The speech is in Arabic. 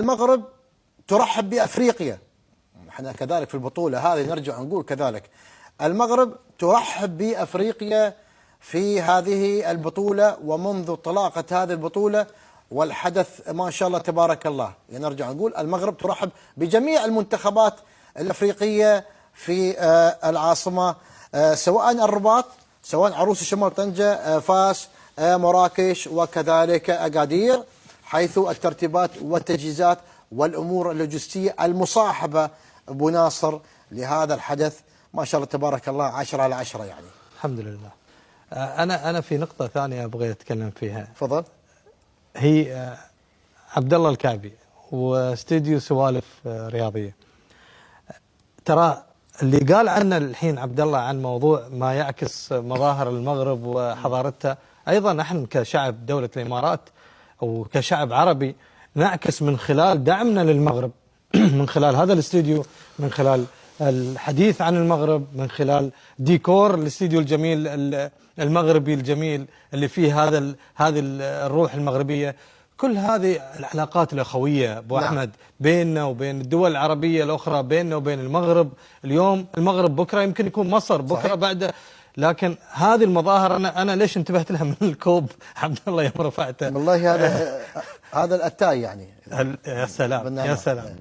المغرب ترحب بأفريقيا. احنا كذلك في البطولة هذه نرجع نقول كذلك المغرب ترحب بأفريقيا في هذه البطولة، ومنذ طلاقة هذه البطولة والحدث ما شاء الله تبارك الله، يعني نرجع نقول المغرب ترحب بجميع المنتخبات الأفريقية في العاصمة، سواء الرباط، سواء عروس الشمال طنجة، فاس، مراكش، وكذلك أكادير، حيث الترتيبات والتجهيزات والأمور اللوجستية المصاحبة أبو ناصر لهذا الحدث ما شاء الله تبارك الله 10 على 10 يعني. الحمد لله. أنا في نقطة ثانية أبغى أتكلم فيها. تفضل. هي عبد الله الكعبي واستديو سوالف رياضية. ترى اللي قال عنه الحين عبد الله عن موضوع ما يعكس مظاهر المغرب وحضارتها، أيضا نحن كشعب دولة الإمارات وكشعب عربي نعكس من خلال دعمنا للمغرب من خلال هذا الاستديو، من خلال الحديث عن المغرب، من خلال ديكور الاستديو الجميل المغربي الجميل اللي فيه هذه الروح المغربية. كل هذه العلاقات الأخوية أبو أحمد بيننا وبين الدول العربية الأخرى، بيننا وبين المغرب. اليوم المغرب، بكرة يمكن يكون مصر، بكرة بعده. لكن هذه المظاهر أنا ليش انتبهت لها من الكوب عبد الله يوم رفعته؟ والله هذا الأتاي يعني. يا سلام يا سلام.